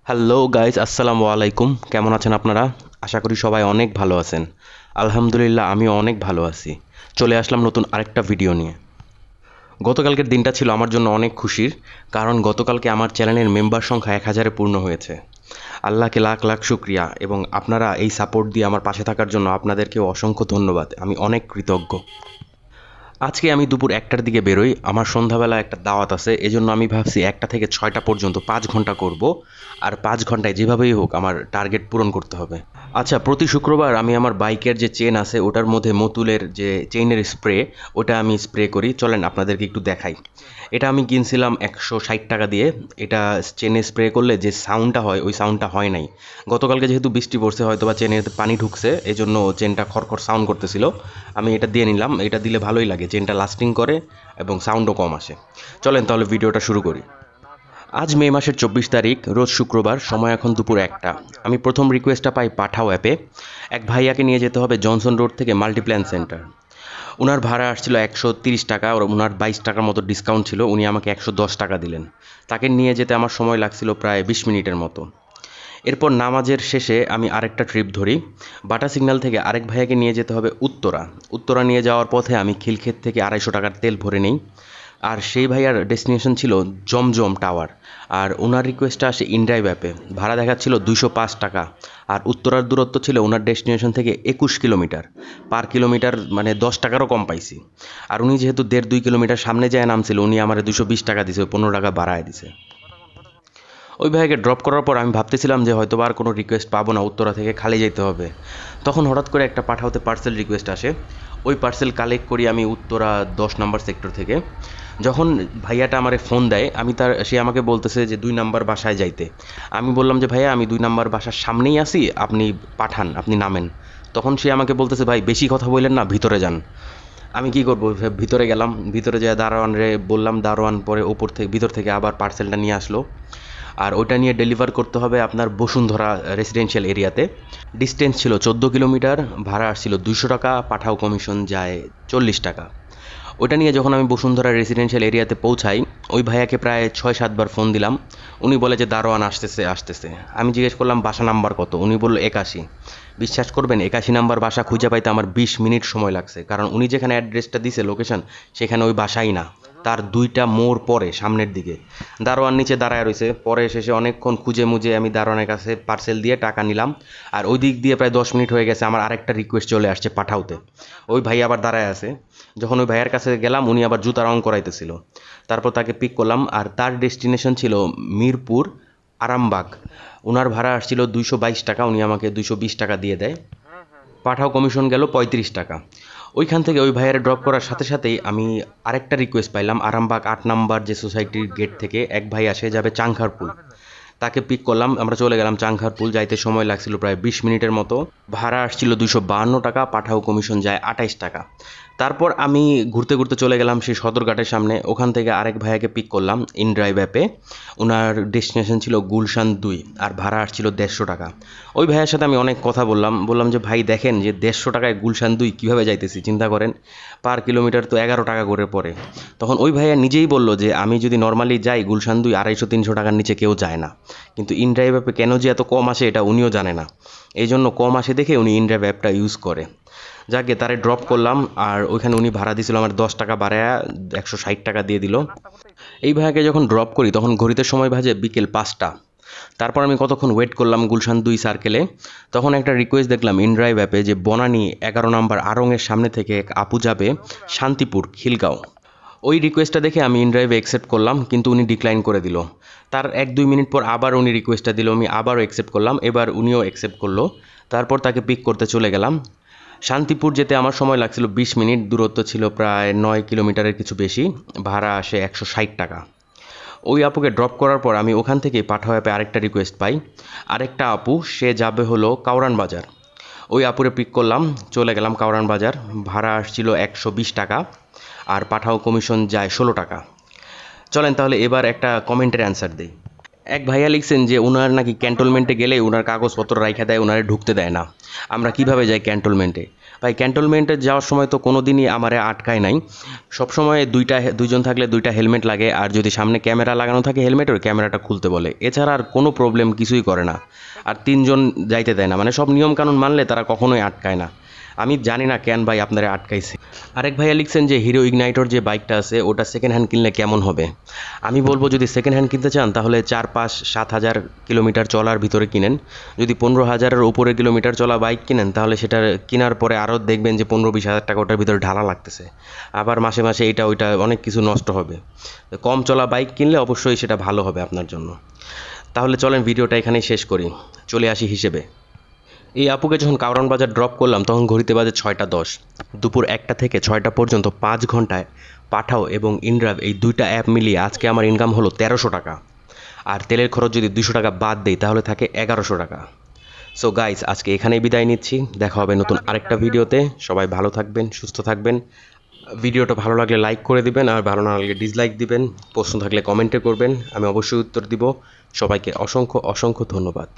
Hello guys, আসসালামু আলাইকুম। কেমন আছেন আপনারা? আশা করি সবাই অনেক ভালো আছেন। আলহামদুলিল্লাহ, আমিও অনেক ভালো আছি। চলে আসলাম নতুন আরেকটা ভিডিও নিয়ে। গতকালকের দিনটা ছিল আমার জন্য অনেক খুশির, কারণ গতকালকে আমার চ্যানেলের মেম্বার সংখ্যা 1000-এ পূর্ণ হয়েছে। আল্লাহকে লাখ লাখ শুক্রিয়া, এবং আপনারা এই সাপোর্ট দিয়ে আমার পাশে থাকার জন্য আপনাদেরকেও অসংখ্য ধন্যবাদ। আমি অনেক কৃতজ্ঞ। আজকে আমি দুপুর 1টার দিকে বেরোই। আমার সন্ধ্যাবেলা একটা দাওয়াত আছে, এজন্য আমি ভাবছি 1টা থেকে 6টা পর্যন্ত 5 ঘন্টা করব। আর 5 ঘন্টায় যেভাবেই হোক আমার টার্গেট পূরণ করতে হবে। আচ্ছা, প্রতি শুক্রবার আমি আমার বাইকের যে চেন আছে ওটার মধ্যে মতুলের যে চেইনের স্প্রে, ওটা আমি স্প্রে করি। চলেন আপনাদেরকে একটু দেখাই। এটা আমি কিনছিলাম 160 টাকা দিয়ে। এটা চেনে স্প্রে করলে যে সাউন্ডটা হয় ওই সাউন্ডটা হয় নাই। গতকালকে যেহেতু বৃষ্টি পড়ছে, হয়তো বা চেনে পানি ঢুকছে, এই জন্য চেনটা খড়খড় সাউন্ড করতেছিল। আমি এটা দিয়ে নিলাম। এটা দিলে ভালোই লাগে, চেনটা লাস্টিং করে এবং সাউন্ডও কম আসে। চলেন তাহলে ভিডিওটা শুরু করি। আজ মে মাসের 24 তারিখ, রোজ শুক্রবার, সময় এখন দুপুর 1টা। আমি প্রথম রিকোয়েস্টটা পাই পাঠাও অ্যাপে। এক ভাইয়াকে নিয়ে যেতে হবে জনসন রোড থেকে মাল্টিপ্ল্যান সেন্টার। ওনার ভাড়া আসছিল 130 টাকা, আর ওনার 22 টাকার মতো ডিসকাউন্ট ছিল। উনি আমাকে 110 টাকা দিলেন। তাকে নিয়ে যেতে আমার সময় লাগছিল প্রায় 20 মিনিটের মতো। এরপর নামাজের শেষে আমি আরেকটা ট্রিপ ধরি। বাটা সিগন্যাল থেকে আরেক ভাইয়াকে নিয়ে যেতে হবে উত্তরা। উত্তরা নিয়ে যাওয়ার পথে আমি খিলক্ষেত থেকে 250 টাকার তেল ভরে নিই। আর সেই ভাইয়ার ডেস্টিনেশন ছিল জমজম টাওয়ার। আর ওনার রিকোয়েস্টটা আসে ইনড্রাইভ অ্যাপে। ভাড়া দেখাচ্ছিল 205 টাকা। আর উত্তরার দূরত্ব ছিল ওনার ডেস্টিনেশন থেকে 21 কিলোমিটার। পার কিলোমিটার মানে 10 টাকারও কম পাইছি। আর উনি যেহেতু 1.5-2 কিলোমিটার সামনে যায় নামছিল, উনি আমার 220 টাকা দিছে, 15 টাকা বাড়ায় দিছে। ওই ভাইকে ড্রপ করার পর আমি ভাবতেছিলাম যে হয়তো আর কোনো রিকোয়েস্ট পাবো না, উত্তরা থেকে খালি যেতে হবে। তখন হঠাৎ করে একটা পাঠাওতে পার্সেল রিকোয়েস্ট আসে। ওই পার্সেল কালেক্ট করি আমি উত্তরা 10 নম্বর সেক্টর থেকে। যখন ভাইয়াটা আমারে ফোন দেয়, সে আমাকে বলতেছে যে 2 নাম্বার বাসায় যাইতে। আমি বললাম যে ভাইয়া, আমি 2 নাম্বার বাসার সামনেই আছি, আপনি পাঠান, আপনি নামেন। তখন সে আমাকে বলতেছে, ভাই বেশি কথা বললেন না, ভিতরে যান। আমি কি করব, ভিতরে গেলাম। ভিতরে যেয়ে দারোয়ান রে বললাম, দারোয়ান পরে ভিতর থেকে আবার পার্সেলটা নিয়ে আসলো। আর ওইটা নিয়ে ডেলিভার করতে হবে আপনার বসুন্ধরা রেসিডেন্সিয়াল এরিয়াতে। ডিস্টেন্স ছিল 14 কিলোমিটার। ভাড়া আসছিল 200 টাকা, পাঠাও কমিশন যায় 40 টাকা। ওইটা নিয়ে যখন আমি বসুন্ধরা রেসিডেন্সিয়াল এরিয়াতে পৌঁছাই, ওই ভাইয়াকে প্রায় 6-7 বার ফোন দিলাম। উনি বলে যে দারোয়ান আসতেছে আসতেছে। আমি জিজ্ঞেস করলাম বাসা নাম্বার কত, উনি বলল 81। বিশ্বাস করবেন, 81 নাম্বার বাসা খুঁজে পাইতে আমার 20 মিনিট সময় লাগছে, কারণ উনি যেখানে অ্যাড্রেসটা দিছে লোকেশন, সেখানে ওই বাসাই না। তার 2টা মোড় পরে সামনের দিকে। দারোয়ান নিচে দাঁড়ায় রয়েছে। পরে শেষে অনেকক্ষণ খুঁজে মুজে আমি দারোয়ানের কাছে পার্সেল দিয়ে টাকা নিলাম। আর ওই দিক দিয়ে প্রায় 10 মিনিট হয়ে গেছে, আমার আরেকটা রিকোয়েস্ট চলে আসছে পাঠাওতে। ওই ভাই আবার দাঁড়ায় আছে। যখন ওই ভাইয়ের কাছে গেলাম, উনি আবার জুতা রং করাইতেছিল। তারপর তাকে পিক করলাম। আর তার ডেস্টিনেশন ছিল মিরপুর আরামবাগ। ওনার ভাড়া আসছিল 222 টাকা, উনি আমাকে 220 টাকা দিয়ে দেয়। পাঠাও কমিশন গেল 35 টাকা। ওইখান থেকে ওই ভাইয়ারে ড্রপ করার সাথে সাথেই আমি আরেকটা রিকোয়েস্ট পাইলাম। আরামবাগ 8 নাম্বার যে সোসাইটির গেট থেকে এক ভাই আসে যাবে চাংখারপুল। তাকে পিক করলাম, আমরা চলে গেলাম চাংখারপুল। যাইতে সময় লাগছিল প্রায় 20 মিনিটের মতো। ভাড়া আসছিল 252 টাকা, পাঠাও কমিশন যায় 28 টাকা। তারপর আমি ঘুরতে ঘুরতে চলে গেলাম সেই সদরঘাটের সামনে। ওখান থেকে আরেক ভাইয়াকে পিক করলাম ইনড্রাইভ অ্যাপে। ওনার ডেস্টিনেশন ছিল গুলশান 2, আর ভাড়া আসছিল 150 টাকা। ওই ভাইয়ের সাথে আমি অনেক কথা বললাম যে ভাই দেখেন যে 150 টাকায় গুলশান 2 কীভাবে যাইতেছি, চিন্তা করেন। পার কিলোমিটার তো 11 টাকা করে পড়ে। তখন ওই ভাইয়া নিজেই বলল যে আমি যদি নর্মালি যাই গুলশান 2 250-300 টাকার নিচে কেউ যায় না। কিন্তু ইনড্রাইভ অ্যাপে কেন যে এত কম আসে এটা উনিও জানে না। এই জন্য কম আসে দেখে উনি ইনড্রাইভ অ্যাপটা ইউজ করে। যাকে তারে ড্রপ করলাম। আর ওইখানে উনি ভাড়া দিয়েছিল আমার 10 টাকা বাড়ায়া 160 টাকা দিয়ে দিল। এই ভাইয়াকে যখন ড্রপ করি তখন ঘড়িতে সময় বাজে বিকেল 5টা। তারপর আমি কতক্ষণ ওয়েট করলাম গুলশান 2 সার্কেলে। তখন একটা রিকোয়েস্ট দেখলাম ইনড্রাইভ অ্যাপে যে বনানী 11 নম্বর আড়ংয়ের সামনে থেকে এক আপু যাবে শান্তিপুর খিলগাঁও। ওই রিকোয়েস্টটা দেখে আমি ইনড্রাইভে অ্যাকসেপ্ট করলাম, কিন্তু উনি ডিক্লাইন করে দিল। তার 1-2 মিনিট পর আবার উনি রিকোয়েস্টটা দিল, আমি আবারও অ্যাকসেপ্ট করলাম। এবার উনিও অ্যাকসেপ্ট করলো। তারপর তাকে পিক করতে চলে গেলাম। শান্তিপুর যেতে আমার সময় লাগছিল 20 মিনিট। দূরত্ব ছিল প্রায় 9 কিলোমিটারের কিছু বেশি। ভাড়া আসে 160 টাকা। ওই আপুকে ড্রপ করার পর আমি ওখান থেকেই পাঠাও অ্যাপে আরেকটা রিকোয়েস্ট পাই। আরেকটা আপু, সে যাবে হলো কাউরান বাজার। ওই আপুরে পিক করলাম, চলে গেলাম কাউরান বাজার। ভাড়া আসছিল 120 টাকা, আর পাঠাও কমিশন যায় 16 টাকা। চলেন তাহলে এবার একটা কমেন্টের অ্যান্সার দিই। এক ভাইয়া লিখছেন যে ওনার নাকি ক্যান্টনমেন্টে গেলে ওনার কাগজপত্র রাইখা দেয়, ওনারে ঢুকতে দেয় না। আমরা কিভাবে যাই ক্যান্টনমেন্টে? ভাই ক্যান্টনমেন্টে যাওয়ার সময় তো কোনো দিনই আমারে আটকায় নাই। সবসময় দুইজন থাকলে দুইটা হেলমেট লাগে, আর যদি সামনে ক্যামেরা লাগানো থাকে হেলমেটের, ক্যামেরাটা খুলতে বলে। এছাড়া আর কোনো প্রবলেম কিছুই করে না। আর তিনজন যাইতে দেয় না, মানে সব নিয়মকানুন মানলে তারা কখনোই আটকায় না। আমি জানি না কেন ভাই আপনারা আটকাইছে। আরেক ভাইয়া লিখছেন যে হিরো ইগনাইটর যে বাইকটা আছে ওটা সেকেন্ড হ্যান্ড কিনলে কেমন হবে? আমি বলবো যদি সেকেন্ড হ্যান্ড কিনতে চান তাহলে 4-5-7 হাজার কিলোমিটার চলার ভিতরে কিনেন। যদি 15 হাজারের উপরে কিলোমিটার চলা বাইক কিনেন তাহলে সেটা কেনার পরে আরও দেখবেন যে 15-20 হাজার টাকা ওটার ভিতরে ঢালা লাগতেছে। আবার মাসে মাসে এটা ওইটা অনেক কিছু নষ্ট হবে। কম চলা বাইক কিনলে অবশ্যই সেটা ভালো হবে আপনার জন্য। তাহলে চলেন ভিডিওটা এখানেই শেষ করি, চলে আসি হিসেবে। এই আপুকে যখন কারওয়ান বাজার ড্রপ করলাম তখন ঘড়িতে বাজে 6টা 10। দুপুর 1টা থেকে 6টা পর্যন্ত 5 ঘন্টায় পাঠাও এবং ইনড্রাইভ এই দুইটা অ্যাপ মিলিয়ে আজকে আমার ইনকাম হলো 1300 টাকা। আর তেলের খরচ যদি 200 টাকা বাদ দেই তাহলে থাকে 1100 টাকা। সো গাইস, আজকে এখানেই বিদায় নিচ্ছি। দেখা হবে নতুন আরেকটা ভিডিওতে। সবাই ভালো থাকবেন, সুস্থ থাকবেন। ভিডিওটা ভালো লাগলে লাইক করে দিবেন, আর ভালো না লাগলে ডিসলাইক দিবেন। প্রশ্ন থাকলে কমেন্টে করবেন, আমি অবশ্যই উত্তর দিব। সবাইকে অসংখ্য অসংখ্য ধন্যবাদ।